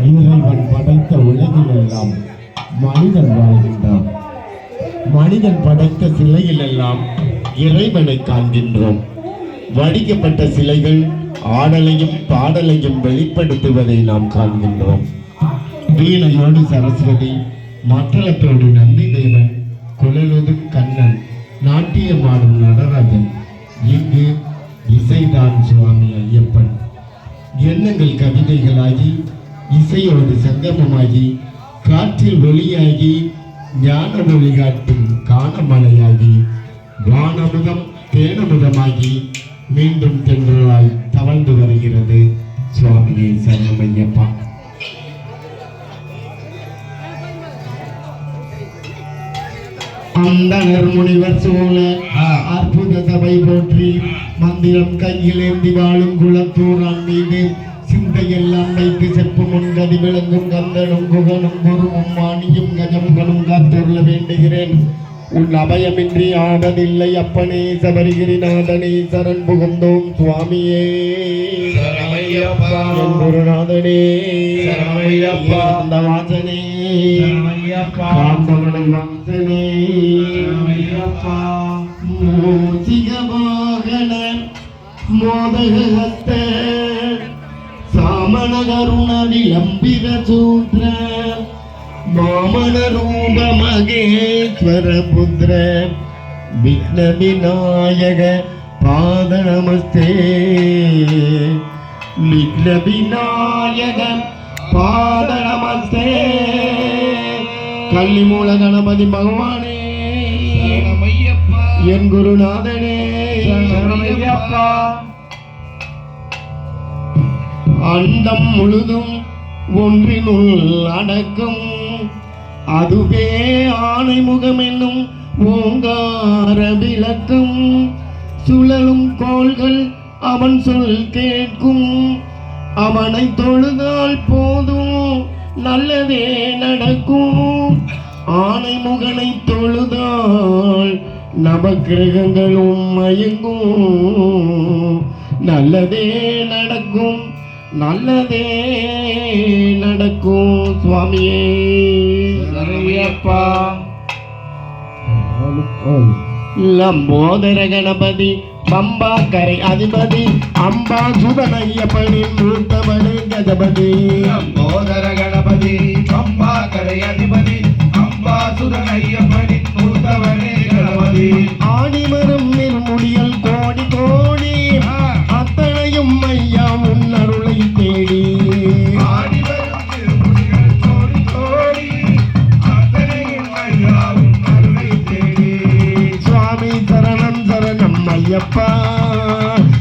இறைவன் படைத்த உலகில் எல்லாம் மனிதன் வாழ்கின்றான். மனிதன் படைத்த சிலையில் எல்லாம் இறைவனை காண்கின்றோம். வடிக்கப்பட்ட சிலைகள் ஆடலையும் பாடலையும் வெளிப்படுத்துவதை நாம் காண்கின்றோம். வீணையோடு சரஸ்வதி, மற்றளத்தோடு நந்தி தேவன், குழலோதும் கண்ணன், நாட்டியமாடும் நடராஜன், இங்கு இசைதான் சுவாமி ஐயப்பன். எண்ணங்கள் கவிதைகளாகி, இசையோடு சங்கமமாகி, காற்றில் ஒளியாகி, ஞான ஒளி காட்டும் காணமலையாகி, வானமுதம் தேனமுதமாகி, மீண்டும் தென்றலாய் தவழ்ந்து வருகிறது சுவாமியே சரணமையப்பா. அந்தனர் முனிவர் சூழ அற்புத சபை போற்றி, மந்திரம் கையில் ஏந்தி வாழும் குளத்தூரான் மீது சிந்தையெல்லாம் வைத்து செப்பு முன்கதி விளங்கும் கந்தனும் குகனும் குருவும் மானியும் கஜம்களும் காத்தருள வேண்டுகிறேன். உன் அபயமின்றி ஆடதில்லை அப்பனே சபரிகிரிநாதனே சரண் புகுந்தோம் சுவாமியே என் குருநாதனே வாசனே காந்தமலை வாசனே மூசிகவாகன மோதகஹஸ்த சாமண கருண விளம்பிர சூத்ர வாமன ரூப மகேஸ்வர புத்திர விக்ன விநாயக பாத நமஸ்தே. விக்ன விநாயக பாத நமஸ்தே. கள்ளிமூல கணபதி பகவானே என் குருநாதனே அண்டம் முழுதும் ஒன்றினுள் அடக்கும் அதுவே ஆணைமுகம் என்னும் ஓங்கார விளக்கும். சுழலும் கோள்கள் அவன் சொல் கேட்கும், அவனை தொழுதால் போதும் நல்லதே நடக்கும். ஆணைமுகனை தொழுதால் நவக்கிரகங்களும் மயங்கும். நல்லதே நடக்கும், நல்லதே நடக்கும் சுவாமியே சரணமையப்பா. லம்போதர கணபதி பம்பா கரை அதிபதி அம்பா சுதனையப்படி மூத்தவனே கஜபதி. லம்போதர கணபதி பம்பா கரை அதிபதி அம்பா சுதனையப்படி மூத்தவனே கணபதி. ஆடிமரம் நிர்முடியல் கோடி கோடி அத்தனையும் ஐயா முன்னருளை தேடி. சுவாமி சரணம் சரணம் ஐயப்பா,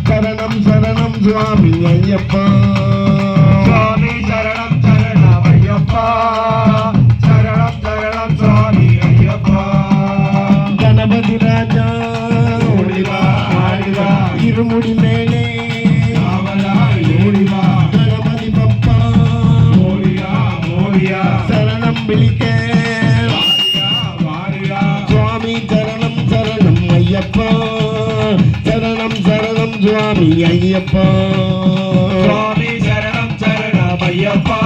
சரணம் சரணம் சுவாமி ஐயப்பா. சுவாமி சரணம் சரணம் ஐயப்பா, சரணம் சரணம் சுவாமி ஐயப்பா. கணபதி ராஜா இருமுடி மேலே கணபதி பப்பா சரணம் விழிக்க. சுவாமி சரணம் சரணம் ஐயப்பா, சரணம் சரணம் சுவாமி ஐயப்பா. சுவாமி சரணம் சரணம் ஐயப்பா,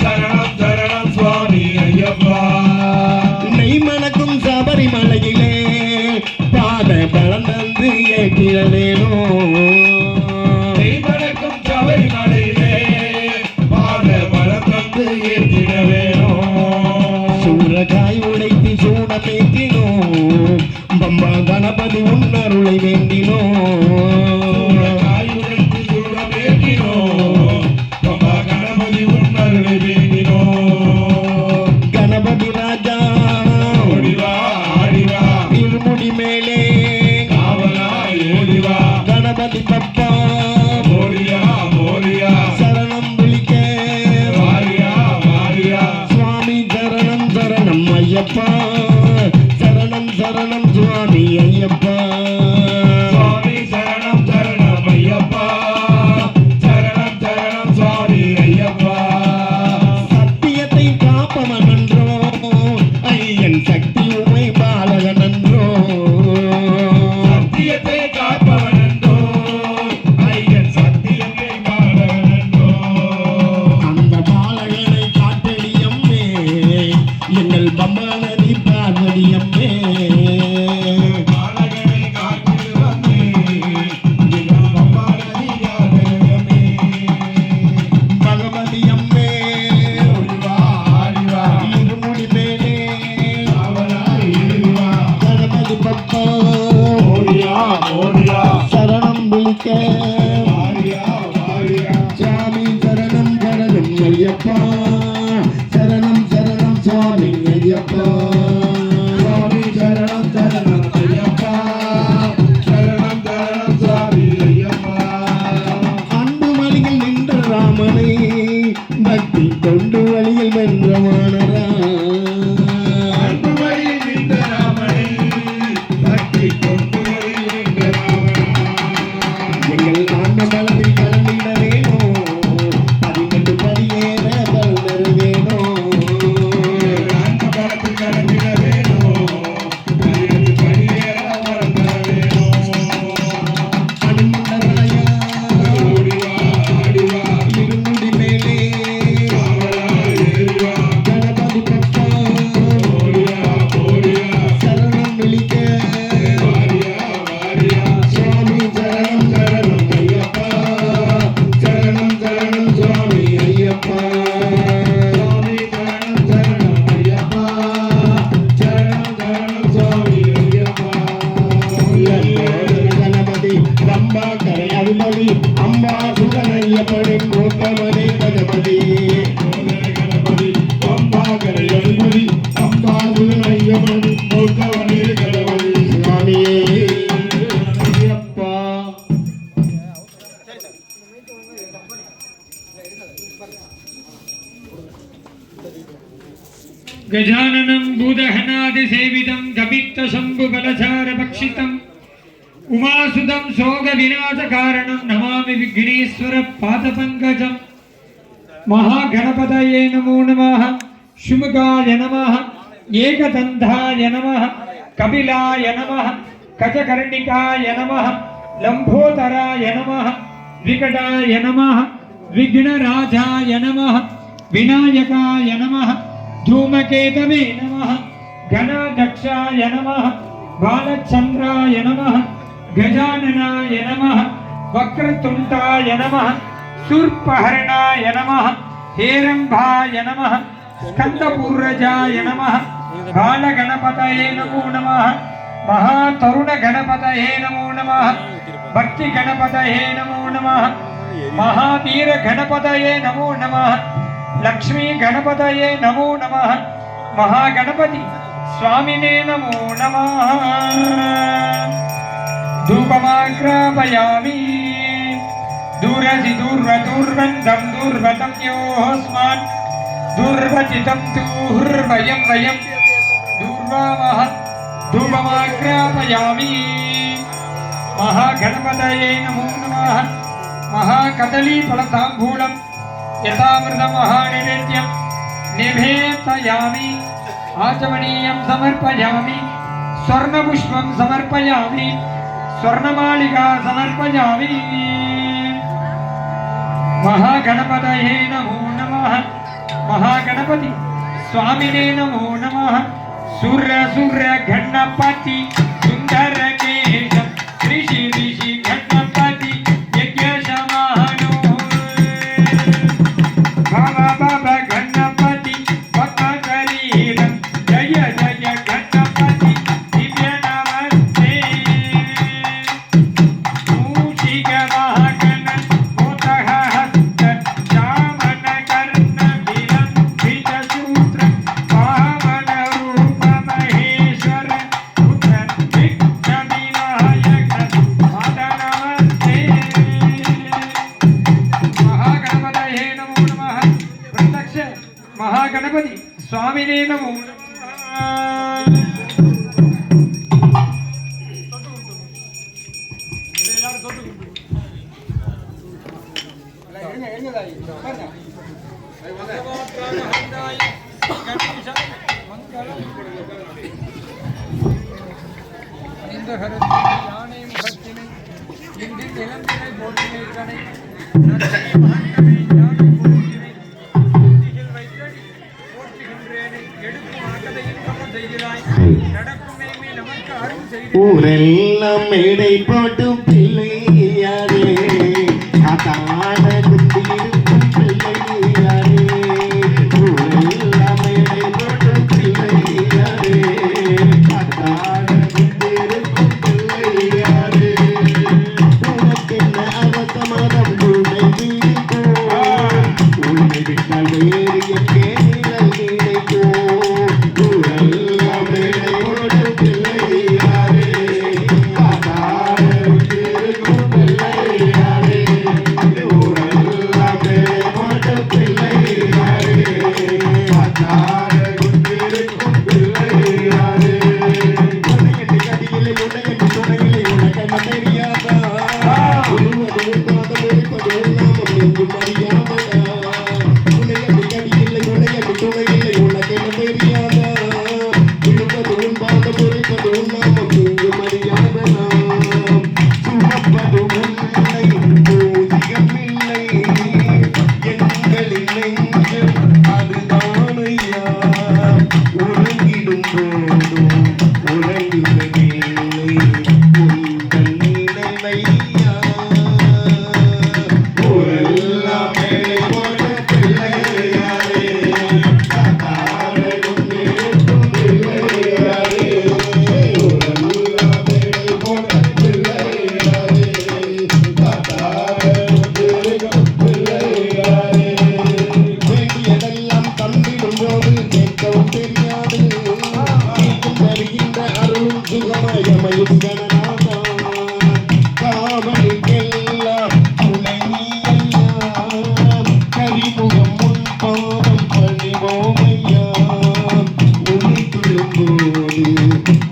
சரணம் சரணம் சுவாமி ஐயப்பா. நெய் மணக்கும் சபரிமலையிலே பாத பலம் தந்து ஏற்றிட வேணும். நெய் மணக்கும் சபரிமலையிலே பாத பலம் தந்து ஏற்றிட வேணும். சூரகாய் உடைத்து சூடமேற்றினோம், பம்பா கணபதி உன்னருளை வேண்டினோம். சூரகாய் உடைத்து வானரா அன்புமணி இந்த ராமனை பக்தி கொண்டு வருகின்ற ராவணா. எங்கள் ஆண்ட பலத்தில் கலந்திட வேணும் 18 படியேற கலந்தர் வேணும் அந்த பலத்தில் கலந்திட வேணும் 18 படியேற வரம் தர வேணும். அனுமந்தராயா ஓடிவா ஆடிவா இருமுடி மேலே காவலா ஏறிவா கணபதி பப்பா ஓடியா ஓடியா சரணம் விழிக்க வாரியா வாரியா சுவாமி சரணம் சரணம் ஐயப்பா சரணம் சரணம் சுவாமி ஐயப்பா சுவாமி சரணம் சரணம் ஐயப்பா சரணம் சரணம் சுவாமி ஐயப்பா. கணபதி ரம்பா கரை அருமதி அம்பா சுகனையப்படி கோத்தமனை கணபதி கணபதி அம்பாகரை அனுமதி அம்பாசுரன் ஐயப்பன் மூத்தவனே கணபதி. சுவாமியே ஐயப்பா गजाननं भूतहनादिसेवितं कपित्तशम्भुबलचारभक्षितम् उमासुतं शोकविनाशकारणं नमामि विघ्नेश्वरपादपङ्कजम् महागणपतये नमो नमः शुमुखाय नमः एकदन्ताय नमः कपिलाय नमः गजकर्णिकाय नमः लम्बोदराय नमः विकटाय नमः विघ्नराजाय नमः विनायकाय नमः धूमकेतवे नमः गणाध्यक्षाय नमः बालचन्द्राय नमः गजाननाय नमः वक्रतुण्डाय नमः शूर्पहरणाय नमः हेरम्भाय नमः स्कन्दपूर्वजाय नमः बालगणपतये नमो नमः महातरुणगणपतये नमो नमः भक्तिगणपतये नमो नमः महावीरगणपतये नमो नमः लक्ष्मी गणपतये नमो नमः महागणपति स्वामिने नमो नमः धूपमाग्रापयामि दूरसि दूर्वदूर्वन्दं दूर्वतं योऽस्मान् दूर्वचितं दूर्वयं वयं दूर्वामः धूपमाग्रापयामि महागणपतये नमो नमः महाकदलीफलताम्बूलं यथामृतमहानैवेद्यं निवेदयामि आचमनीयं समर्पयामि स्वर्णपुष्पं समर्पयामि स्वर्णमालिका समर्पयामि महागणपतये नमो नमः महागणपति स्वामिने नमो नमः सूर्य गणपति सुंदर केशव ऋषि गणपति यज्ञशमानो बाबा गणपति भक्तशरीरं जय जय गणपति दिव्य नमस्ते मूषिकवाहन मोदः हस्त चामन कर्ण विलम्बित सूत्र वामन रूप महेश्वर पुत्र विघ्न विनायक पाद नमस्ते महागणपतये नमो नमः प्रत्यक्ष महागणपति स्वामिने नमो नमः ஊரெல்லாம் மேடை போட்டு பிள்ளையாரே அதான குந்திருக்கும் பிள்ளையாரே ஊரெல்லாம் மேடை போட்டு பிள்ளையாரே அதான குந்திருக்கும் பிள்ளையாரே உனக்கென்ன அவசமரம் உன்னை வீடிக்கோ உன்னை விட்டால் வேறு எங்கே நிழல் கிடைக்கோ ஊரெல்லாம் மேடை போட்டு பிள்ளையாரே அதான குந்திருக்கும் துணை இல்லை உனக்கு என்ன தெரியாதா விழுப்பது உன் பாதம் உரைப்பது உன் நாமம் இங்கு மரியாதை நாம் சுமப்பது உன்னை பூஜிகம் இல்லை எங்களின் நெஞ்சம் அதுதானையா உறங்கிடும் போதும் உறங்குவதில்லை உந்தன் நினைவையா ஊரெல்லாம் மேலே போட்ட பிள்ளையாரே தாத்தாரனும் இருக்கும் பிள்ளையாரே ஊரெல்லாம் மேலே போட்ட பிள்ளையாரே தாத்தாரனும் இருக்கும் பிள்ளையாரே வேண்டியதெல்லாம் தந்திடும் போது கேட்கவும் தெரியாது நீக்கும் தருகின்ற அருளும் சுகமயமையும் கணநாதா காவலுக்கெல்லாம் துணை நீ ஐயா கரிமுகம் முன் பாதம் பணிவோமையா உன்னை துழும்போது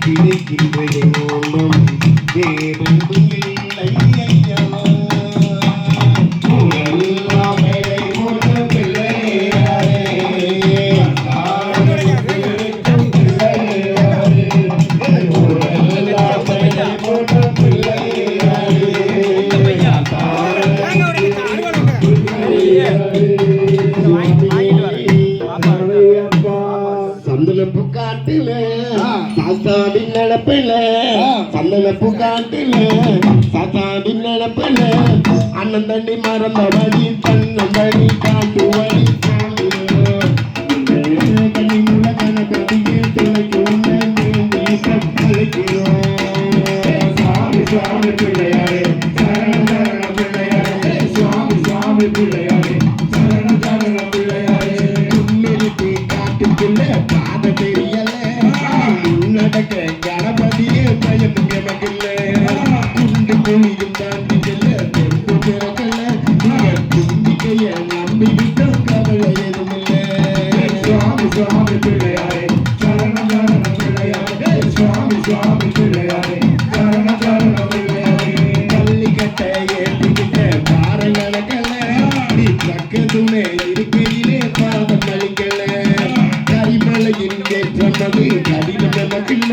கிடைக்கின்ற யோகம் வேறொன்று இல்லை ஐயா ஊரெல்லாம் மேலே போட்ட பிள்ளையாரே தாத்தாரனும் பிள்ளையாரே ஊரெல்லாம் மேலே போட்ட பிள்ளையாரே சந்தனப்பு காட்டுல சாத்தாவின் நடப்பில சந்தனப்பு காட்டுல சாத்தாவின் நடப்பில அண்ணன் தண்ணி மறந்த வழி தன்னன் வழி காட்டு வழி தண்ணி முழக்கன கட்டியே துணைக்கு உன்னை அழைக்கிறோம் சுவாமி சுவாமி பிள்ளையாரே சரண சரண பிள்ளையாரே சுவாமி சுவாமி பிள்ளையாரே சரண சரண பிள்ளையாரே உன்னிருத்தி காட்டுக்குள்ள பாத தெரியல நடக்க கணபதியே பயம் எமக்கில்ல குண்டு குழியும் தாண்டி செல்ல தெம்பு பிறக்கல தும்பிக்கைய நம்பி விட்டோம் கவலை எதுமில்ல சுவாமி சுவாமி பிள்ளையாரே சரண சரண பிள்ளையாரே சுவாமி சுவாமி பிள்ளையாரே சரண சரண பிள்ளையாரே பள்ளிக்கட்ட ஏற்றிக்கிட்ட பாரங்கணக்கல்ல நீ பக்கத்துணை இருக்கையிலே பாதம் அளிக்கல கரிமலையின் ஏற்றமது கடினம் நமக்கில்ல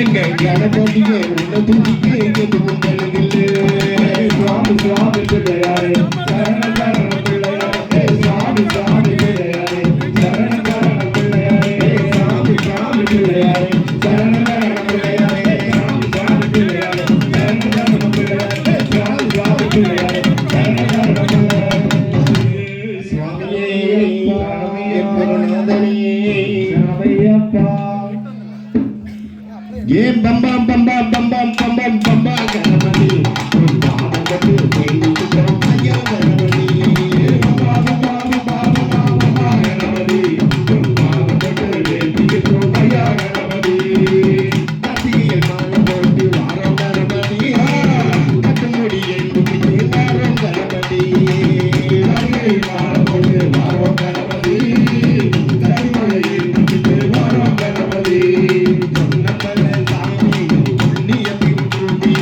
எங்க கணபதியே உன்னை துதிக்க எதுவும் பழுதில்லை சுவாமி சுவாமி பிள்ளையாரே சரண சரண பிள்ளையாரே சுவாமி சுவாமி பிள்ளையாரே சரண சரண பிள்ளையாரே சுவாமி சுவாமி பிள்ளையாரே சரண சரண பிள்ளையாரே சுவாமி சுவாமி பிள்ளையாரே சரண சரண பிள்ளையாரே சுவாமி சுவாமி பிள்ளையாரே சரண சரண பிள்ளையாரே சுவாமியே குருநாதனே சரணையப்பா ஏன் பம்பாம் பம்பாம் பம்பாம் பம்பாம் பம்பா கணபதி உன் பாதம் கொண்டு வேண்டிக்கிறோம் ஐயா கணபதி கத்தியில் மாலை போட்டு வாரம் கணபதி கட்டுமுடி என்று வாரம் கணபதி சொன்னபல சாமி புண்ணிய பின்புடி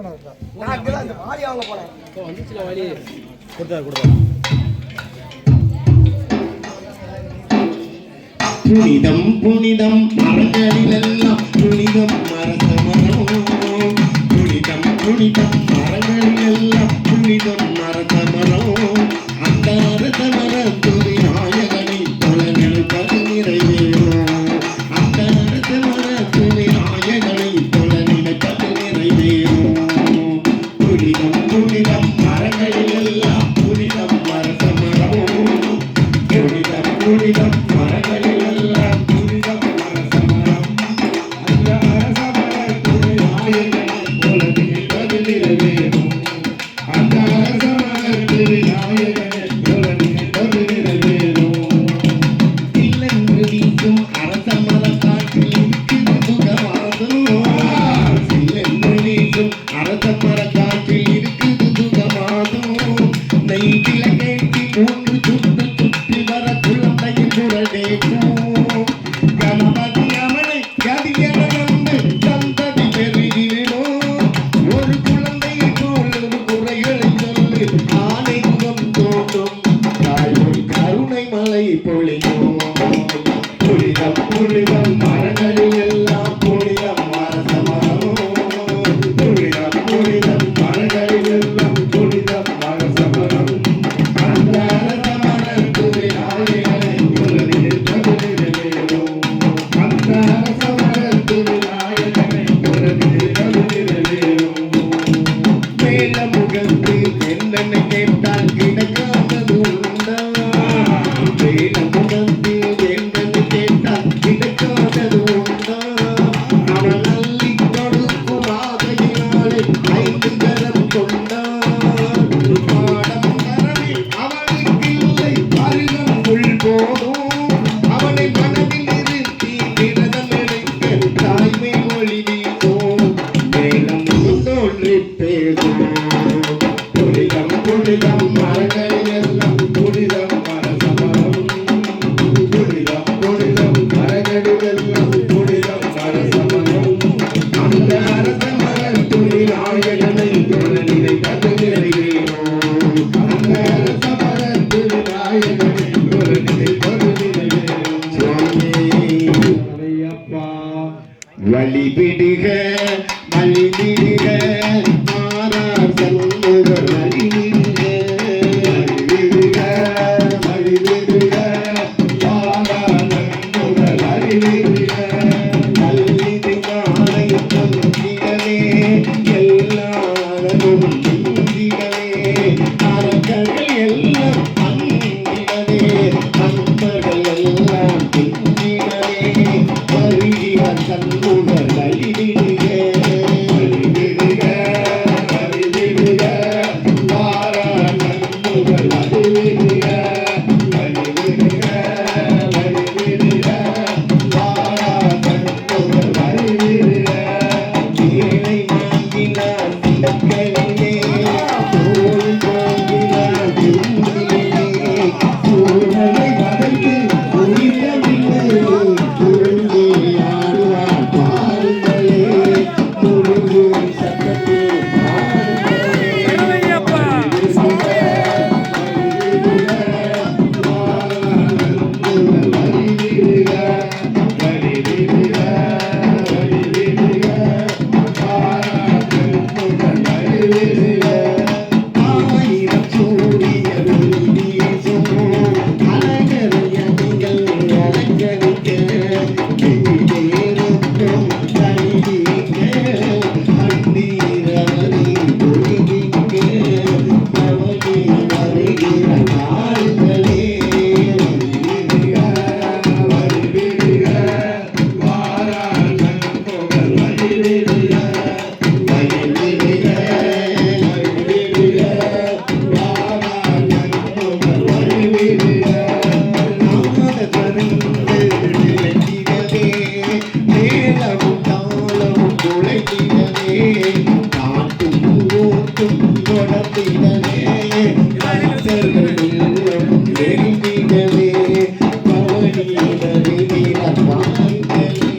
புனிதம் புனிதம் மரங்களிலெல்லாம் புனிதம் அரச மரம். புனிதம் புனிதம் மரங்களிலெல்லாம் புனிதம் அரச மரம். அந்த அரச மரத்து விநாயகனை தொழநினைப்பது நிறைவேறும். அந்த அரச மரத்து விநாயகனை தொழநினைப்பது நிறைவேறும். புனிதம் புனிதம் மரங்களிலெல்லாம் புனிதம் அரச மரம். புனிதம் புனிதம் மரங்களிலெல்லாம் புனிதம் அரச மரம். அந்த அரச மரத்து விநாயகனை தொழநினைப்பது நிறைவேறும். அந்த அரச மரத்து விநாயகனை தொழநினைப்பது நிறைவேறும். இல்லென்று வீசும் அரச மரக்காற்றில் இருக்குது சுகமாகும். இல்லென்று வீசும் அரச மரக்காற்றில் இருக்குது சுகமாகும். நெய் விளக்கேற்றி 3 சுற்று சுற்றி வர குழந்தையின் குரல் கேட்கும். கணபதி அவனை கதியென நம்பு சந்ததி பெருகிவிடும். ஒரு குழந்தையை போல் ஒரு குறைகளை சொல்லு ஆனை முகம் தோன்றும். தாய்மொழி கருணை மழை பொழியும். புனிதம் புனிதம் மரங்களில் எல்லாம் புனிதம் அரச மரம். புனிதம் புனிதம் மரங்களில் எல்லாம் புனிதம் அரச மரம். அந்த அரச மரத்து விநாயகனை தொழநினைப்பது நிறைவேறும். அந்த அரச மரத்து விநாயகனை தொழநினைப்பது நிறைவேறும். வேலமுகத்து என்னென்ன கேட்டால் கிடைக்காதது உண்டா? வேலமுகத்து என்னென்ன கேட்டால் கிடைக்காதது உண்டா? அவன் அள்ளி கொடுக்கும் ஆதையினாலே 5 கரம் கொண்டான். பாடம் தரவே அவனுக்கு இல்லை அருகம்புல் போதும். அவனை மனதில் நிறுத்தி விரதம் எடுக்க தாய்மை மொழி வீசும். மேலும் தோன்றி பேசும். புனிதம் புனிதம் மரங்களிலெல்லாம் புனிதம் அரச மரம். புனிதம் புனிதம் மரங்களிலெல்லாம் புனிதம் அரச மரம். அந்த அரச மரத்து விநாயகனை தொழநினைப்பது நிறைவேறும். அந்த அரச மரத்து விநாயகனை தொழநினைப்பது நிறைவேறும். சுவாமி ஐயப்பா வழிவிடுக வழிவிடுக மாறார் சண்முகர் வழிவிடுக. வழிவிடுக வழிவிடுக மாறார் சண்முகர் வழிவிடுக. கல்விது மாலை பொங்கிடவே எல்லாரும் பொங்கிடவே. அரக்கர்கள் எல்லாம் அந்திடவே அன்பர்கள் எல்லாம் பொங்கிடவே. வருகிறார் சண்முகர் வழிவிடுக. வழிவிடுக வழிவிடுக மாறார் சண்முகர் வழிவிடுக. வழிவிடுக வழிவிடுக மாறார் சண்முகர் வழிவிடுக. கீழை வாங்கினார் சிலக்கலிலே தோல் போகிறார் திரும்பிலே. சூழலை வதைத்து ஒழிக்கவில்லை துருங்கி ஆடுவார் பாருங்களே. துருங்கு சத்தத்தில் பாருங்களே. ஆயிரம் சூரிய ஒளி வீசும். அழகரிய நீங்கள் அலங்கரிக்க எதிரேறும் கைதிக்க. அந்தீரவரை பொழுதிக்க பவனி வருகிற கால்களே. வழிவிடுக மாறார் சண்முகர் வழிவிடுக. வழிவிடுக வழிவிடுக மாறார் சண்முகர் வழிவிடுக. நாதத்தறிந்து நிலைத்திடவே மேளமும் தாளமும் குலைத்திடவே. காட்டும் ஊட்டும் தொடர்ந்திடவே பக்தர்கள் உள்ளமும் நெருங்கிடவே. பவனி வருகிற பாருங்களே.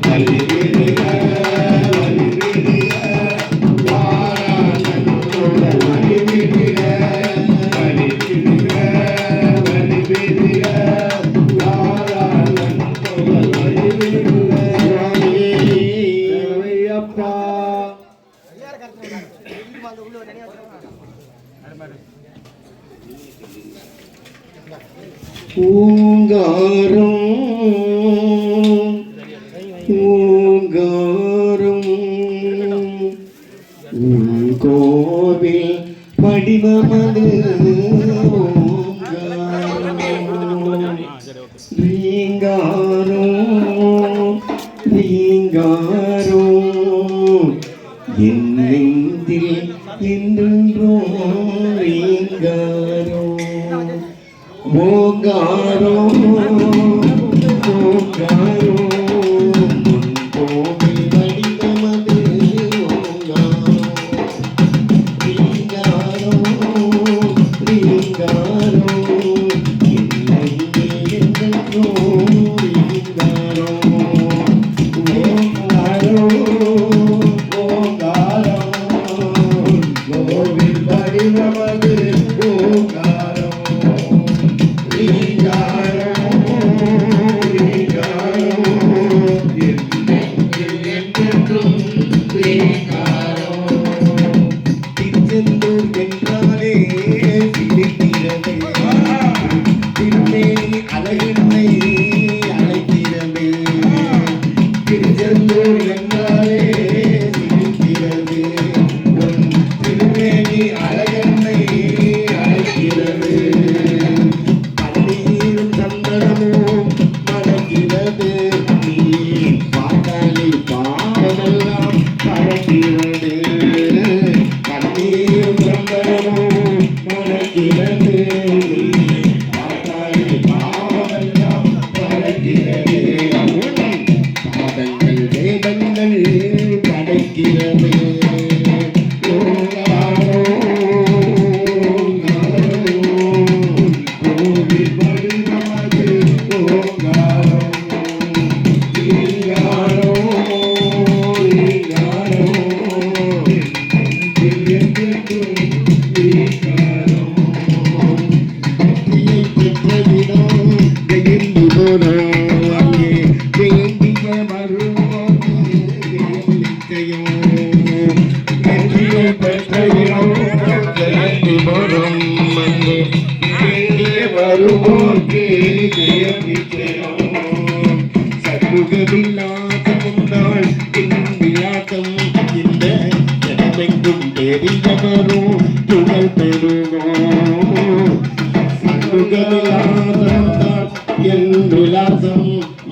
வழிவிடுக வழிவிடுக பூங்காரம் பூங்காரம் உன் கோவில் படிவமது ரீங்காரம் ரீங்காரம் என் நெஞ்சில் என்றென்றோ ரீங்காரம் ஓங்காரோ ஓங்காரோ உன் கோவில் வடிவமது ஓங்காரோ ரீங்காரோ ரீங்காரோ என்னை என்றென்றோ ரீங்காரோ ஓங்காரோ ஓங்காரோ கோவில் வடிவமது ஓங்காரோ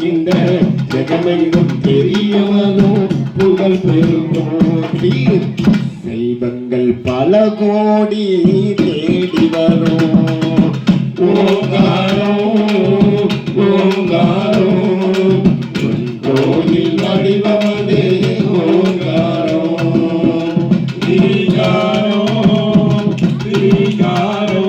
இந்த ஜெகமெங்கும் தெரியவனோ புகழ் பெருமோ தெய்வங்கள் பல கோடி தேடி வரும் ஓங்காரோ ஓங்காரோ உன் கோயில் வடிவமது ஓங்காரோ ரீங்காரோ ரீங்காரோ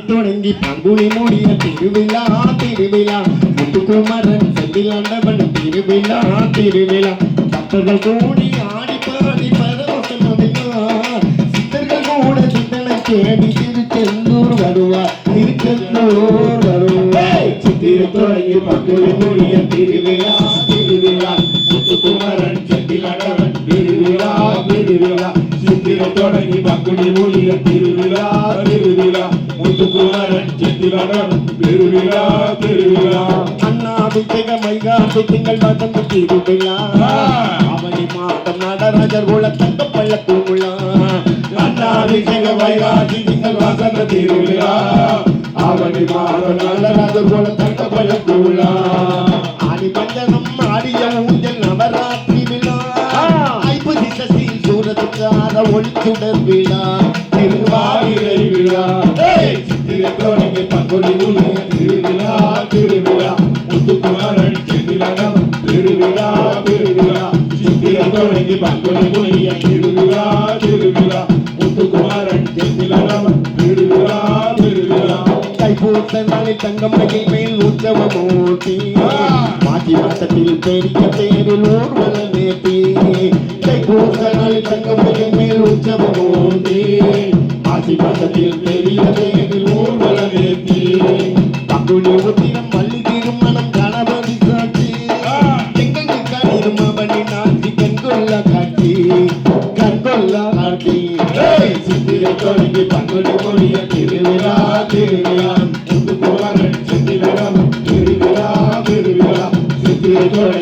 தொடங்கி பங்குனி மூடிய திருவிழா திருவிழா முத்துக்குமரன் செந்திலாண்டவன் திருவிழா திருவிழா பக்தர்கள் கூடி ஆடி பாடி பரவசமடைந்தார் சித்தர்கள் கூட சித்தனை தேடி திருச்செந்தூர் வருவார் திருச்செந்தூர் வருவார் சித்திரை தொடங்கி பங்குனி மூடிய திருவிழா திருவிழா முத்துக்குமரன் செந்திலாண்டவன் திருவிழா திருவிழா சித்திரை தொடங்கி பங்குனி மூடிய திருவிழா திருவிழா முத்துக்குமரன் செந்திலாண்டவன் திருவிழா திருவிழா அண்ணாபிஷேக மைகாசி திங்கள் வசந்த திருவிழா அவனி மாதம் நடராஜர் குல தங்க பள்ளக்கு விழா அண்ணாபிஷேக மைகாசி திங்கள் வசந்த திருவிழா அவனி மாதம் நடராஜர் குல தங்க பள்ளக்கு விழா ஆடி பஞ்சனம் ஆடிய ஊஞ்சல் நவராத்திரி விழா ஐப்பசி சசி சூரத்துக்கார ஒளிச்சுடர் விழா திருவாதிரை விழா தொடங்கி பங்குனி மூடிய திருவிழா திருவிழா முத்துக்குமரன் செந்திலாண்டவன் திருவிழா திருவிழா சித்திரை தொடங்கி பங்குனி மூடிய திருவிழா திருவிழா முத்துக்குமரன் செந்திலாண்டவன் திருவிழா திருவிழா தைப்பூச நாளில் தங்கம்மையில் மேல் உற்சவமூர்த்தி மாசி மாசத்தில் பெரிய தேரில் ஊர்வலம் நேர்த்தி தைப்பூச நாளில் தங்கம்மையில் மேல் உற்சவமூர்த்தி மாசி மாசத்தில் பெரிய தேரில் ஊர்வலம் நேர்த்தி பங்குனி உத்திரம் மல்லி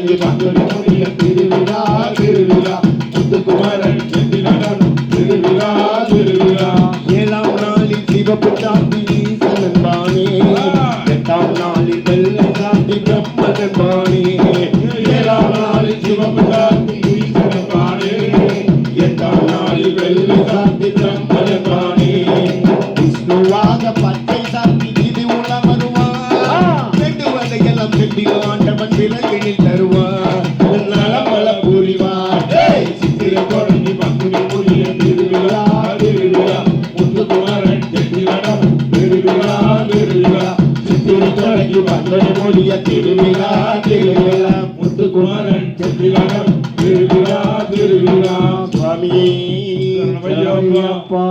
தொடங்கி பங்குனி முடிய திருவிழா திருவிழா முத்துக்குமரன் செட்டி நடனம் திருவிழா திருவிழா ஏழாம் நாளில் சிவப்பு சாந்தி ஈசனன் பாணி எட்டாம் நாளில் வெள்ளை சாந்தி பிரம்மன் பாணி ஏழாம் நாளில் சிவப்பு சாந்தி ஈசனன் பாணி எட்டாம் நாளில் வெள்ளை சாந்தி பிரம்மன் பாணி விஷ்ணுவாக பச்சை சாந்தி இது உள்ள வருவான் வேண்டுவதையெல்லாம் செட்டி ஆண்டவன் விலகினில் தருவான் நலமல புரிவான் சித்திரை தொடங்கி பங்குனி முடிய திருவிழா திருவிழா முத்துக்குமரன் செட்டி நடனம் திருவிழா திருவிழா சித்திரை தொடங்கி பங்குனி முடிய திருவிழா திருவிழா முத்துக்குமரன் செட்டி நடனம் திருவிழா திருவிழா சுவாமியே சரணமையப்பா.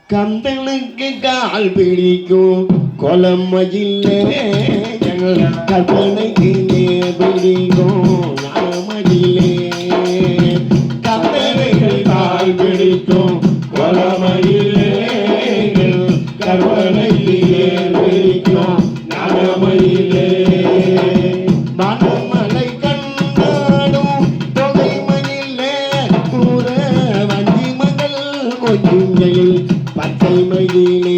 கந்தனுக்கு கால் பிடிக்கும் கொலமயிலே எங்கள் கற்பனைக்கு பிடிக்கும் நாமதிலே கந்தனுக்கு கால் பிடிக்கும் வளமையிலே கற்பனைக்கு பிடிக்கும் நாகமயிலே மனமலை கண்டாடும் தொகைமயிலே கூற வஞ்சி மகள் கொஞ்சுங்கையில் பச்சை மயிலே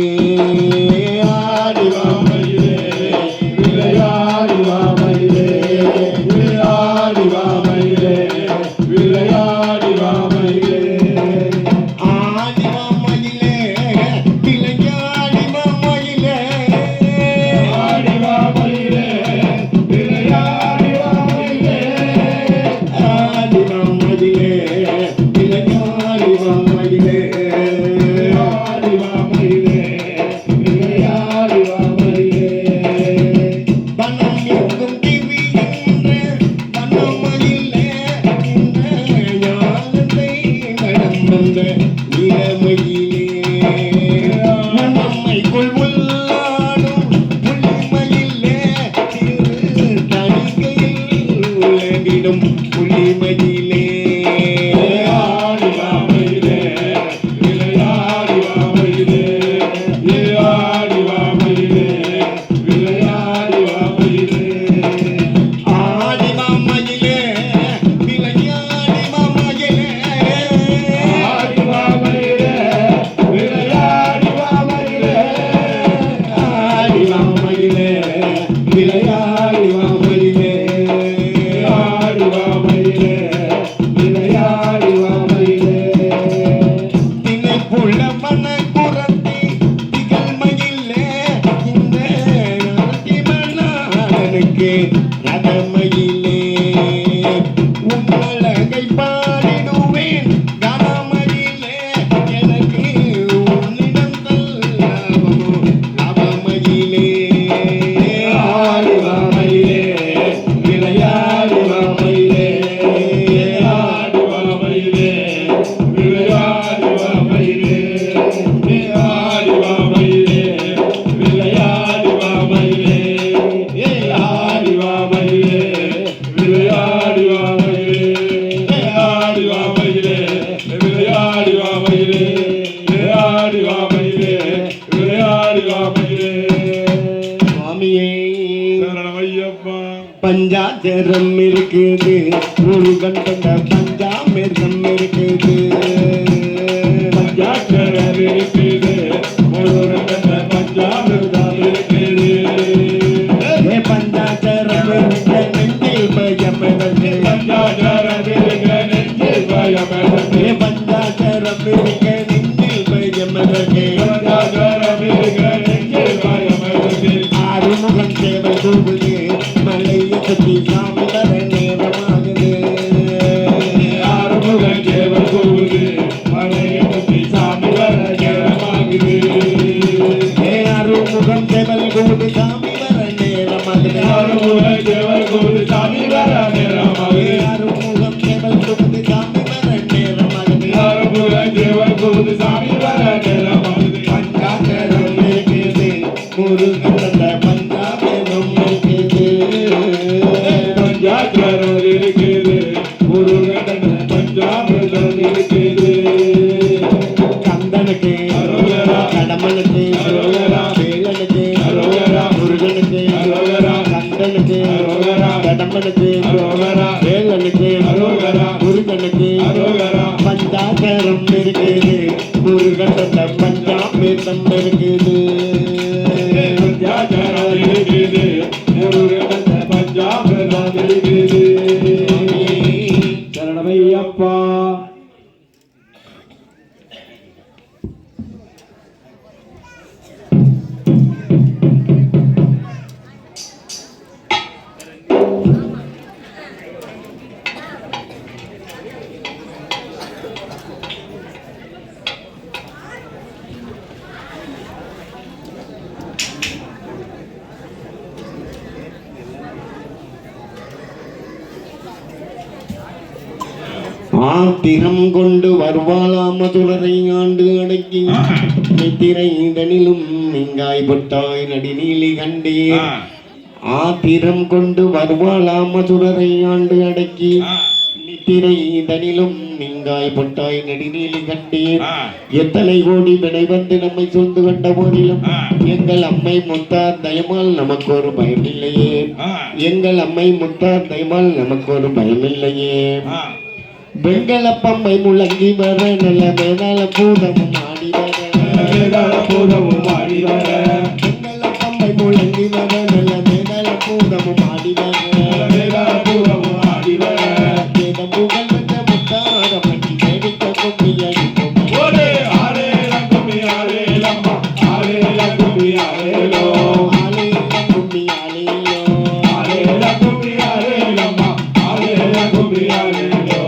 ஆடிவா வாமையிலே விளையாடி வாமையிலே விளையாடி வாமையிலே விளையாடி வாமையிலே ஆடிவா மயிலே விளையாடிவா மயிலே ஆடி வாமையிலே விளையாடி வாமையிலே ஆடிவா மயிலே விளையாடிவா மயிலே விளையாடி வாமையிலே விளையாடி வாமையிலே வனம் எங்கும் திவி என்ற வனமயிலே இந்த ஞானத்தை நடம் வந்த இளமயிலே நம்மைக்குள் உள்ளாடும் புலிமயிலே திரு தணிக்கையில் உலகிடும் புலிமயிலே விளையாடி வாமையிலே விளையாடி வாமையிலே விளையாடி வாமையிலே விளையாடி வாமையிலே ஆடிவா மயிலே விளையாடிவா மயிலே ஆடி வாமையிலே விளையாடி வாமையிலே ஆடிவா மயிலே விளையாடிவா மயிலே ஆடி வாமையிலே விளையாடி வாமையிலே திணைப்புள்ள மனக்குரத்தி திகழ் மயிலே இந்த மணாளனுக்கு ரதமயிலே உன்னழகை பாடிடுவேன் கனமயிலே எனக்கு உன்னிடம் தல்லாமோ நவமயிலே ஆடி வாமையிலே விளையாடி வாமையிலே ஆடி வாமையிலே விளையாடி வாமையிலே ஆடி வாமையிலே விளையாடி வாமையிலே ஆடி வாமையிலே விளையாடி வாமையிலே ஆடி வாமையிலே விளையாடி வாமையிலே ஆடி வாமையிலே விளையாடி வாமையிலே சுவாமியே சரணமையப்பா பஞ்சாச்சரம் இருக்குது முருகன் கொண்ட பஞ்சாமிர்தம் இருக்குது பஞ்சாட்சரம் இருக்குது முருகன் பஞ்சாமிர்தம் இருக்குது ஏ பஞ்சாச்சரம் இருக்க நெஞ்சில் பயம் எனக்கு பஞ்சாட்சரம் இருக்க நெஞ்சில் பயம் எனக்கு ஏ பஞ்சாச்சரம் இருக்க நெஞ்சில் பயம் எனக்கு பஞ்சாட்சரம் இருக்க நெஞ்சில் பயம் எனக்கு ஆறுமுகன் சேவை தூவுது மலையை சுற்றி சாமி வர நேரமாகுது ஆறுமுகன் சேவல் கூவுது மலையை பற்றி சாமி வர நேரமாகுது ஏ அருமுகம் சேவல் கூடு சாமி வர நேரமாகுது ஆறுமுகன் சேவல் கூவுது சாமி வர நேரமாகுது அருமுகம் சேவல் கூடு சாமி வர நேரமாகுது ஆறுமுகன் சேவல் கூவுது சாமி வர நேரமாகுது பஞ்சாச்சரம் இருக்குது முருகன் கொண்ட பஞ்சாமிர்தம் இருக்குது பஞ்சாட்சரம் இருக்குது முருகன் பஞ்சாமிர்தம் இருக்குது கந்தனுக்கு அரோகரா. கடமனுக்கு அரோகரா. வேலனுக்கு அரோகரா. முருகனுக்கு அரோகரா. கந்தனுக்கு அரோகரா. கடம்பனுக்கு அரோகரா. வேலனுக்கு அரோகரா. முருகனுக்கு அரோகரா. பஞ்சாகரம் இருக்குது முருகன் பஞ்சாமிர்தம் இருக்குது பஞ்சாகரம் இருக்குது முருகன் பஞ்சாமிர்தம் இருக்குது. சரணமையப்பா. ஆத்திரம் கொண்டு வருவாளாம் மதுரை ஆண்டு அடக்கி நித்திரை இதனிலும் நீங்காய் பட்டாய் நடிநீலி கண்டீர். ஆத்திரம் கொண்டு வருவாளாம் மதுரை ஆண்டு அடக்கி நித்திரை இதனிலும் நீங்காய் பட்டாய் நடிநீலி கண்டீர். எத்தனை கோடி வினை வந்து நம்மை சூழ்ந்து கொண்ட போதிலும் எங்கள் அம்மை முத்தார் தயமால் நமக்கு ஒரு பயமில்லையே. எங்கள் அம்மை முத்தார் தயமால் நமக்கு ஒரு பயமில்லையே. வெங்கலப்பம்மை முழங்கி வர நல்ல மேதாள பூதமும் ஆடி வர வேதாள பூதமும் ஆடி வர. வெங்கலப்பம்மை முழங்கி வர நல்ல மேதாள பூதமும் ஆடி வர வேதாள பூதமும் ஆடி வர. வேதம் புகழ் பெற்ற முத்தாரமணி வேடிக்க கும்மி அடிக்கும் ஓரே ஆரேலம் கும்மி ஆரேலம்மா ஆரேலம் கும்மி ஆரேலோ. ஆலையில கும்மி ஆலையிலோ ஆரேலம் கும்மி ஆரேலம்மா ஆரேலம் கும்மி ஆரேலோ.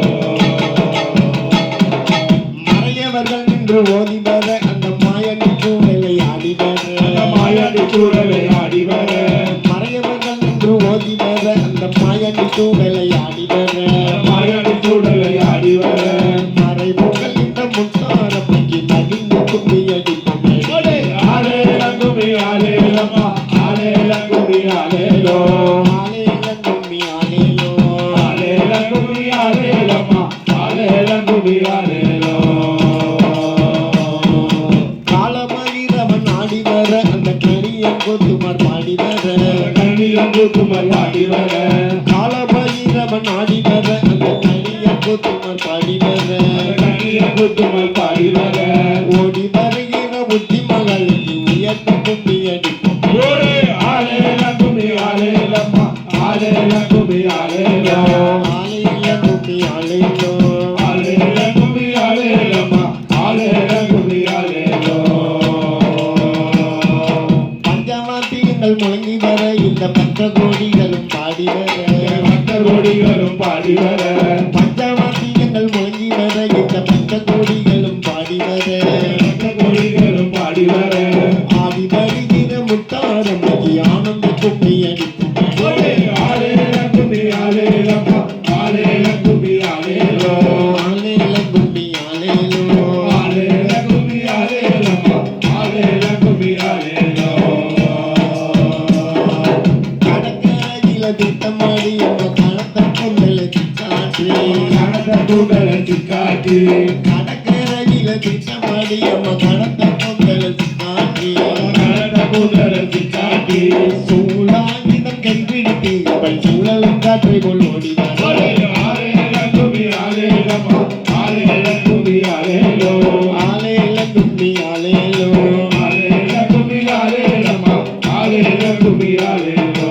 மறையவர்கள் நின்று ஓதி வர அந்த மாயனி கூடலை ஆடி வர மாயாடி சூழலை ஆடி வர. மறையவர்கள் நின்று ஓதி வர அந்த மாயனி கூடலை ஆடி வர மாயாடி சூழலை ஆடி வர. மறைபுகள் இந்த முத்தாரப்பைக்கு மகிழ்ந்து கும்மி அடிப்போம் ஓரே ஆரேலம் கும்மி ஆரேலம்மா ஆரேலம் கும்மி ஆரேலோ. ஆலையில கும்மி ஆலையிலோ ஆரேலம் கும்மி ஆரேலம்மா ஆரேலம் கும்மி ஆரேலோ. காலமகிரவன் ஆடி வர அந்த கணியன் கொத்துமார் பாடி வர கண்ணிலங்குமார் ஆடி வர. காலபைரவன் ஆடி வர அந்த கணியன் கொத்துமார் பாடி வர கண்ணிலங்குமார் பாடி வர. ஓடி வருகிற புத்தி மகளுக்கு உயர்த்த கும்மி அடிப்போம் ஓரே ஆரேலம் கும்மி ஆரேலம்மா ஆரேலம் கும்மி ஆரேலோ. ஆலையில கும்மி ஆலையிலோ ஆரேலம் கும்மி ஆரேலம்மா ஆரேலம் கும்மி ஆரேலோ. பஞ்சவாத்தியங்கள் முழங்கி வர இந்த பஞ்ச கோடிகளும் பாடி வர மற்ற கோடிகளும் பாடி வர. பஞ்சவாத்தியங்கள் முழங்கி வர இந்த பஞ்ச கோடிகளும் பாடி வர மற்ற கோடிகளும் பாடி வர. ஆடி வருகிற முத்தாரமகி ஆனந்த கும்மி அடிப்போம் ஓரே ஆரேலம் கும்மி ஆரேலம்மா ஆரேலம் கும்மி ஆரேலோ. ஆலையில கும்மி ஆலையிலோ ஆரேலம் கும்மி ஆரேலம்மா ஆரேலம் கும்மி ஆரேலோ. கடற்கரையில திட்டமாடி அந்த களத்தை கொண்டலை காட்டி கணத்த கூடலை சிக்காட்டி. கடற்கரையில திட்டமாடி அம்மா களத்தை கொண்டலை காட்டி கணத்த கூடலை சிக்காட்டி. சூழாயுதம் கைப்பிடித்து அவள் சூழலும் காற்றை போல் ஓடினார் ஓரே ஆரேலம் கும்மி ஆரேலம்மா ஆரேலம் கும்மி ஆரேலோ. ஆலையில கும்மி ஆலையிலோ ஆரேலம் கும்மி ஆரேலம்மா ஆரேலம் கும்மி ஆரேலோ.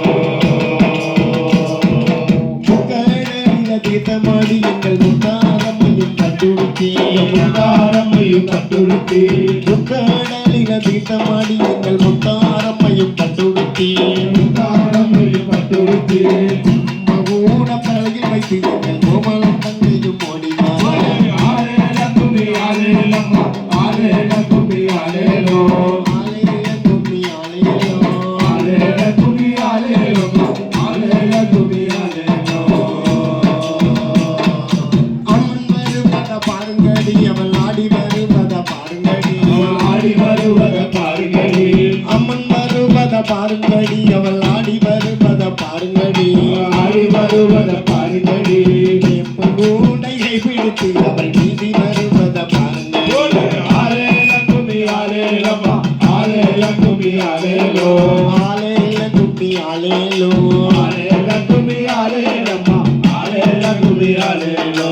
முக்கடலில தீர்த்தமாடி எங்கள் முத்தாரம்மையும் கண்டுடுத்தே முத்தாரம்மையும் கட்டுடுத்தி. முக்கடலில தீர்த்தமாடி எங்கள் முத்தாரம்மையும் கண்டுடுத்தே முத்தாரம்மையும் கட்டுடுத்தி. மகூட பழகில் வைத்து எங்கள் கோமலம் தங்கையும் ஓடினார் ஆரேலம் கும்மி ஆரேலம்மா ஆரேலம் கும்மி ஆரேலோ. ஆலையில கும்மி ஆலையிலோ ஆரேலம் கும்மி ஆரேலம்மா ஆரேலம் கும்மி ஆரேலோ. அம்மன் வருவத பாருங்கடி அவள் ஆடி வருவத பாருங்கடி அவள் ஆடி வருவத பாருங்கடி. அம்மன் வருவத பாருங்கடி அவள் ஆடி வருவத பாருங்கடி ஆடி வருவத பாருங்கடி. ஆலேலோ ஆலேல கும்மி ஆலேலம்மா ஆலேல கும்மி ஆலேலோ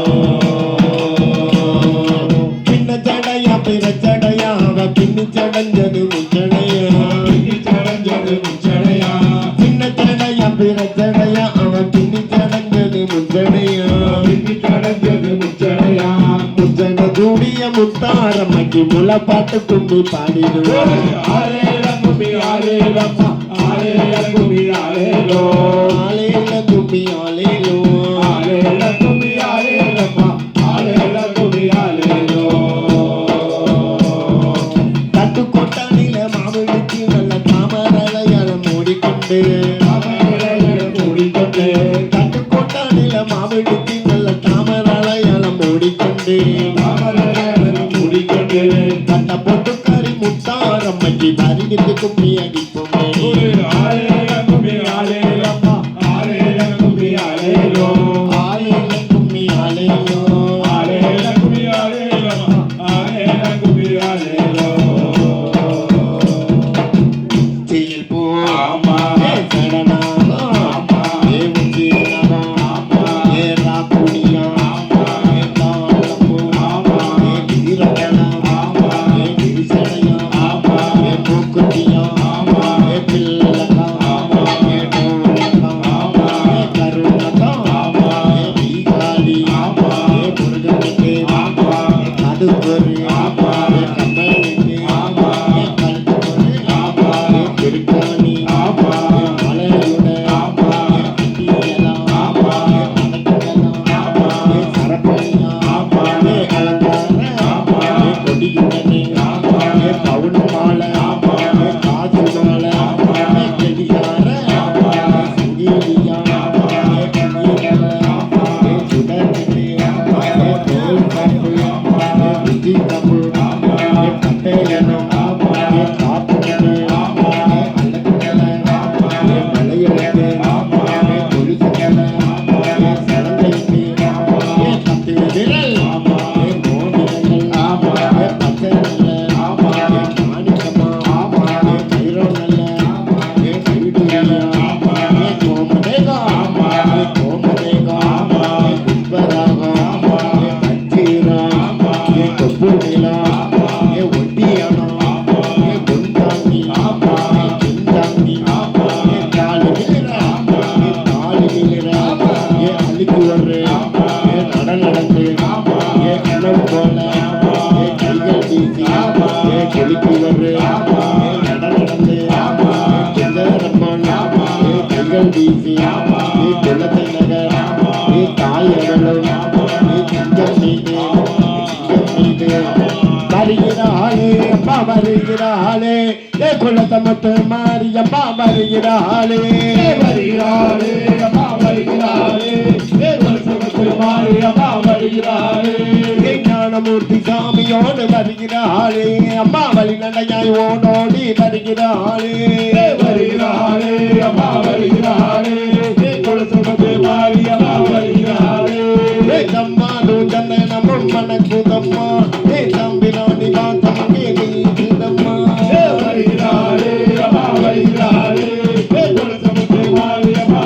பின்ன சடையா பிற சடையா அவ பின்னி சடைஞ்சது முச்சடையா பின்னி சடைஞ்சது முச்சடையா சின்ன சடையா பிற சடையா அவ பின்னி சடைஞ்சது முச்சடையா பின்னி சடைஞ்சது முச்சடையா முச்சட கூடிய முத்தாரம்மைக்கு முளைப்பாட்டு கும்மி பாடிடுவோம் ஆலேல கும்மி ஆலேலம்மா ஆலேல கும்மி ஆலேலோ ஆலேல கும்மி ஆலேலோ ஆலேல கும்மி ஆலேலம்மா ஆலேல கும்மி ஆலேலோ தட்டுக்கொட்டானில மாவிடுச்சு நல்ல தாமரையால மூடிக்கொண்டு மூடிக்கொண்டு தட்டுக்கொட்டானில மாவிடுச்சு நல்ல தாமரையால மூடிக்கொண்டு மூடிக்கொண்டு கட்ட பொட்டுக்காரி முத்தாரம்மைக்கு வருகிட்டு கும்மி அடிப்போமே ஆலேல கும்மி ஆலேலம்மா ஆலேல கும்மி ஆலேலோ ஆலேல கும்மி ஆலேலோ ஆலேல கும்மி ஆலேலம்மா ஆலேல கும்மி ஆலேலோ செயல் போ ஆமா சடனாகா ஆமா ஏ உச்சினகா ஆமா ஏ ராக்குடியா ஆமா ஏ தாளம்பு ஆமா ஏ கிரகணா ஆமா ஏ கிரிசடையா ஆமா ஏ மூக்குத்தியா ஆமா ஏ பிள்ளகா ஆமா ஏ டோலகா ஆமா ஏ கருணகா ஆமா ஏ வீகாலி ஆமா ஏ முருகனுக்கு ஆமா ஏ கடுப்பொரு ஆமா ஏ கம்மனுக்கு ஆமா ஏ கடுப்பொரு ஆமா ஏ திருக்காணி ஆமா ஏ மலையுட ஆமா ஏ கட்டியலா ஆமா ஏ கணக்கலா ஆமா ஏ சரப்பையா ஆமா ஏ அலங்கார ஆமா ஏ கொடியுடனே ஆமா ஏ பவுன் மாலை ஆமா ஏ காசு மாலை ஆமா ஏ கெடிகார ஆமா ஏ சங்கீதியா ஏ கண்ணீரல ஏ சுடர்நிலை ஏ தோல் காப்பு ஏ புத்தி காப்பு ஏ பட்டையனம் ஏ காப்புடனே ஏ அலங்கல ஏ மலையழகு ஏ கொலுசுகல ஏ சலங்கைக்கு ஏ பத்து விரல் ஏ மோதிரங்கள் ஏ பச்சை நல்ல ஏ மாணிக்கமா ஏ பைரவ நல்ல ஏ கைடுரியா ஏ கோமதேகா ஏ கோமதேகா ஏ புஷ்பராகா ஏ பஞ்சீரா ஏ கொப்பு நிலா ஏ ஒட்டியானா ஏ பொன்தாங்கி ஏ சிந்தாங்கி ஏ காலு விழுற ஏ காலு விழுற ஏ அழுக்கு வர்ற ஏ நடந்து ஏ கனவு போல ஏ கைகள் வீசி ஏ கொலுக்கி வர்ற ஏ நடந்து ஏ குந்தரம் போல ஏ கைகள் வீசி ஏ குலத்தை நகர் ஏ தாயகளும் ஏ சிங்கம் மீது வருகிறாளே அப்பா வருகிறாளே ஏ குலத்தை மட்டும் மாரியம்மா வருகிறாளே வருகிறாளே அம்மா வருகிறாளே தேவசமத்து மாறி அம்மா வருகிறாளே ஏ ஞானமூர்த்தி சாமியோடு வருகிறாளே அம்மா வழி நடையாய் ஓடோடி வருகிறாளே வருகிறாளே அம்மா வருகிறாளே குலசமத்து மாறி அம்மா வருகிறாளே ஏ கம்மாடும் சந்தனமும் மணக்குதம்மா ஏ தம்பிராணி காத்தமங்கே நீதம்மா வருகிறாளே அம்மா வருகிறாளே குலசமத்து மாறி அம்மா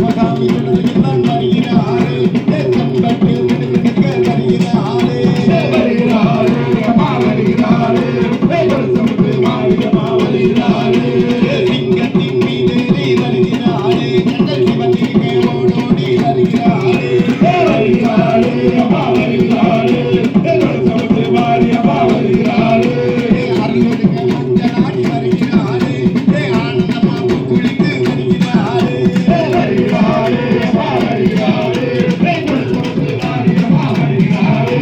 சிவகாமி எல்லாம் வருகிறாரே கம்பட்டு மினுமினுக்க வருகிறாரே வருகிறாரே அம்மா வருகிறாரே சமுத்து மாரியம்மா வருகிறாரே சிங்கத்தின் மீது வருகிறாரே கண்டல் சிவத்திற்கு ஓடோடி வருகிறாரே வருகிறாரே அம்மா வருகிறாரே சமுத்து மாரியம்மா வருகிறாரே அருளுக்கு மஞ்சளாடி வருகிறாரே ஆனந்தமாக குளித்து வருகிறாரே வருகிறாரே அம்மா வருகிறாரே சமுத்து மாரியம்மா வருகிறாரே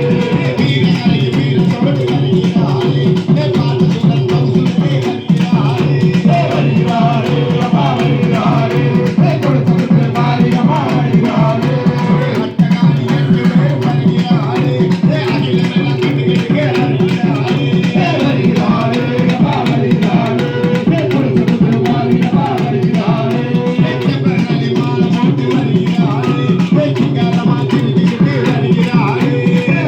வீரகரை வீரத்தோடு வருகிறாரே பாதத்துடன் மௌசுமே வருகிறாரே வருகிறாரே அம்மா வருகிறாரே சமுத்து மாரியம்மா வருகிறாரே அட்டகாரி என்று வருகிறாரே அகிலமெல்லாம் கண்டுகிட்டு வருகிறாரே வருகிறாரே அம்மா வருகிறாரே சமுத்து மாரியம்மா வருகிறாரே செப்பரளி மாலை போட்டு வருகிறாரே சிங்காரமா திருடிக்கிட்டு வருகிறாரே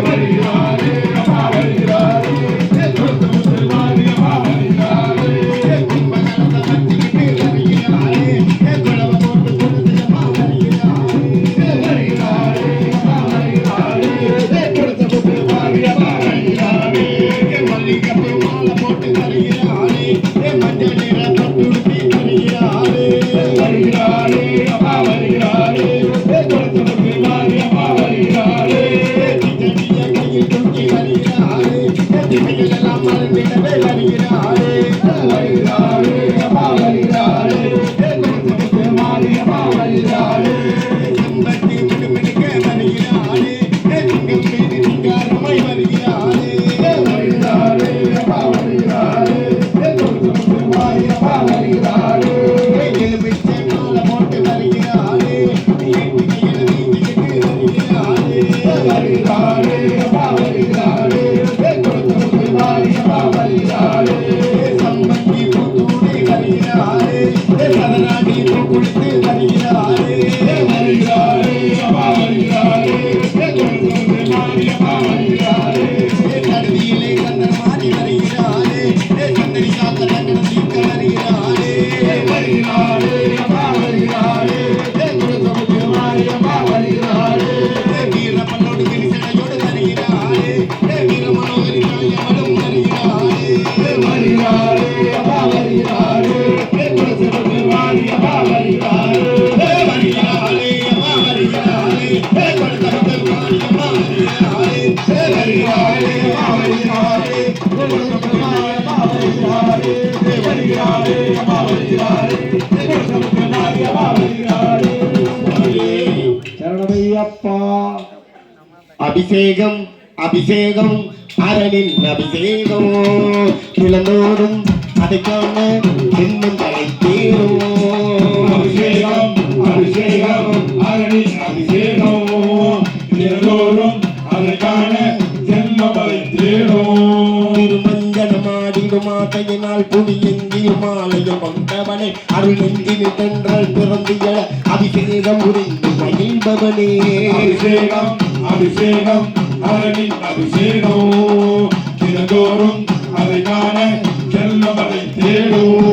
வருகிறாரே அம்மா வருகிறாரே சமுத்து மாரியம்மா வருகிறாரே கும்பகரத்தை வச்சுக்கிட்டு வருகிறாரே குழவ போட்டு கொடுத்துமா வருகிறாரே வருகிறாரே அம்மா வருகிறாரே சமுத்து மாரியம்மா வருகிறாரே மல்லிகைப்பூ மாலை போட்டு வருகிறாரே மஞ்சள் நிற பட்டுடுத்தி வருகிறாரே வருகிறாரே அம்மா வருகிறாரே சமுத்து மாரியம்மா வருகிறாரே திகதிய கையில் தூக்கி வருகிறாரே திசைகளெல்லாம் மறந்திடவே வருகிறாரே வருகிறாரே அம்மா வருகிறாரே சமுத்து மாரியம்மா வருகிறாரே செம்பட்டி மினுமினுக்க வருகிறாரே திங்கள் மீது சிங்காரமாய் வருகிறாரே வருகிறாரே அம்மா வருகிறாரே சமுத்து மாரியம்மா வருகிறாரே எலுமிச்சை மாலை போட்டு வருகிறாரே எட்டிகையில் நீட்டிக்கிட்டு வருகிறாரே வருகிறாரே அம்மா வருகிறாரே சமுத்து மாரியம்மா வருகிறாரே சம்பங்கி பூத்தூடி வருகிறாரே சதனாடி பூ குளித்து வருகிறாரே வருகிறாரே அம்மா வருகிறாரே சமுத்து மாரியம்மா வருகிறாரே கருதியிலே சந்தன மாறி வருகிறாரே சந்தனி காக்க தங்கன தீர்க்க வருகிறாரே வருகிறாரே அம்மா வருகிறாரே சமுத்து மாரியம்மா வருகிறாரே வீரப்பனோடு கிரிசனையோடு வருகிறாரே வீர மனோகரி தாயமலும் வருகிறாரே வருகிறாரே அம்மா வருகிறாரே சமுத்து மாரியம்மா வருகிறாரே வருகிறாரே அம்மா வருகிறாரே கொடுத்தவர்கள் மாரியம்மா வருகிறாரே வருகிறாரே அம்மா வருகிறாரே சமுத்து மாரியம்மா வருகிறாரே வருகிறாரே அம்மா வருகிறாரே சமுத்து மாரியம்மா வருகிறாரே சரணமையப்பா அபிஷேகம் அபிஷேகம் அரணின் அபிஷேகம் இளந்தோறும் அதை காண இன்னும் அழைத்தேரும் அபிஷேகம் அபிஷேகம் அரணின் அபிஷேகம் எல்லோரும் அதை காண ஜென்மபலை தேடும் திருமஞ்சனமாடிடும் ஆசையினால் புவி எங்கியும் மாலையும் கொண்டவனே அருள் நெஞ்சினு தென்றல் பிறந்திய அபிஷேகம் உறிந்து மகிழ்பவனே அபிஷேகம் அபிஷேகம் அரணின் அபிஷேகம் தினந்தோறும் அதை காண ஜென்மபலை தேடும்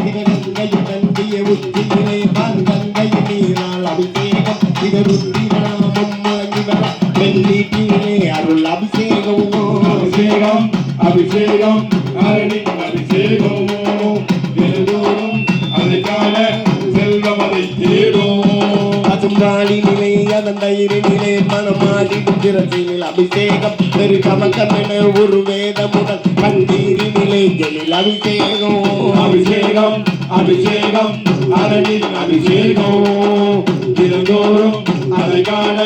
சிவகங்கையும் நந்திய உச்சியிலே பாங்கங்கையும் நீரால் அபிஷேகம் சிவருத்திராமம் முழங்கிவர வெள்ளீட்டிலே அருள் அபிஷேகம் அபிஷேகம் அபிஷேகம் அரணின் அபிஷேகம் தினந்தோறும் அதை காண செல்வமதை தேடும் பசும்பாலினிலே அதந்தயிரினிலே மனமாடிடும் திரசினில் அபிஷேகம் பெரு கமக்கமென ஒரு வேதமுடன் கண்ணீரினிலே ஜெலில் அபிஷேகம் அபிஷேகம் அபிஷேகம் அரணின் அபிஷேகம் தினந்தோறும் அதை காண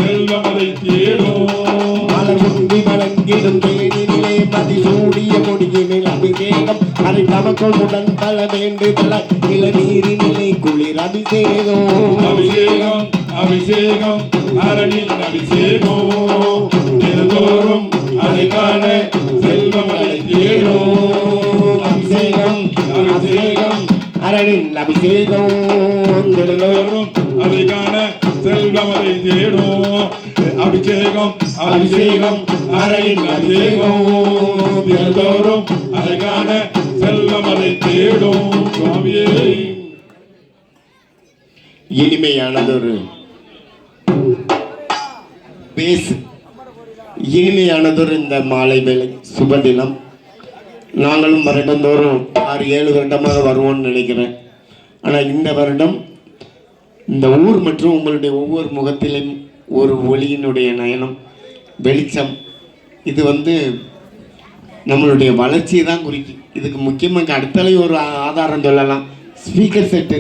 செல்வமதை தேடும் மலர் முந்தி வழங்கிடும் தேனிலே பதிசூடிய முடியினில் அபிஷேகம் அதை கமக்கமுடன் பல வேண்டுதல இளநீரினிலே குளிர் அபிஷேகம் அபிஷேகம் அபிஷேகம் அரணின் அபிஷேகம் தினந்தோறும் அதை காண செல்வமதை தேடும் அபிஷேகம் அபிஷேகம் அரணின் அபிஷேகம் தினந்தோறும் அதை காண செல்வமதை தேடும் அபிஷேகம் அபிஷேகம் அரணின் அபிஷேகம் தினந்தோறும் அதை காண செல்வமதை தேடும் சுவாமியே இனிமையானதொரு பேசு இனிமையானதொரு இந்த மாலை வேளை சுபதினம். நாங்களும் வருடந்தோறும் 6-7 வருடமாக வருவோம்னு நினைக்கிறேன். ஆனால் இந்த வருடம் இந்த ஊர் மற்றும் உங்களுடைய ஒவ்வொரு முகத்திலும் ஒரு ஒளியினுடைய நயனம், வெளிச்சம், இது நம்மளுடைய வளர்ச்சியை தான் குறிக்கும். இதுக்கு முக்கியமாக அடுத்தலை ஒரு ஆதாரம் சொல்லலாம். ஸ்பீக்கர் செட்டு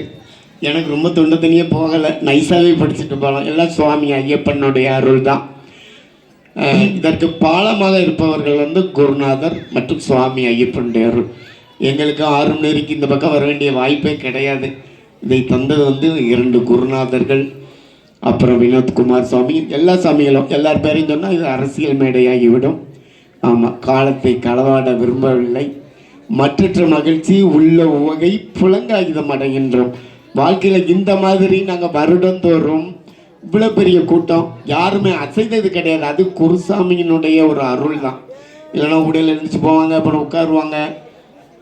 எனக்கு ரொம்ப தொண்டை தனியே போகலை, நைஸாகவே படிச்சுட்டு போகலாம். எல்லாம் சுவாமி ஐயப்பனுடைய அருள் தான். இதற்கு பாலமாக இருப்பவர்கள் குருநாதர் மற்றும் சுவாமி ஐயப்பனுடைய அருள். எங்களுக்கு 6 மணி நேரத்துக்கு இந்த பக்கம் வர வேண்டிய வாய்ப்பே கிடையாது. இதை தந்தது 2 குருநாதர்கள், அப்புறம் வினோத்குமார் சுவாமி, எல்லா சாமிகளும். எல்லார் பேரையும் சொன்னால் இது அரசியல் மேடையாகிவிடும். ஆமாம், காலத்தை களவாட விரும்பவில்லை. மற்றற்ற மகிழ்ச்சி உள்ள உவகை புலங்காகிதம் அடைகின்றோம். வாழ்க்கையில் இந்த மாதிரி நாங்கள் வருடந்தோறும் இவ்வளோ பெரிய கூட்டம் யாருமே அசைந்தது கிடையாது. அது குருசாமியினுடைய ஒரு அருள் தான். இல்லைன்னா உடையில் எழுந்துச்சு போவாங்க, அப்புறம் உட்காருவாங்க.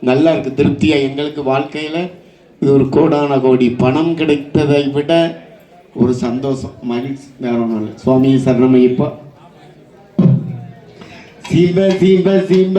நல்லா இருக்குது, திருப்தியாக. எங்களுக்கு வாழ்க்கையில் இது ஒரு கோடான கோடி பணம் கிடைத்ததை விட ஒரு சந்தோஷம், மகிழ்ச்சி வேற ஒன்றும் இல்லை. சுவாமி சரணமையப்பா. சிவ சிவ சிவ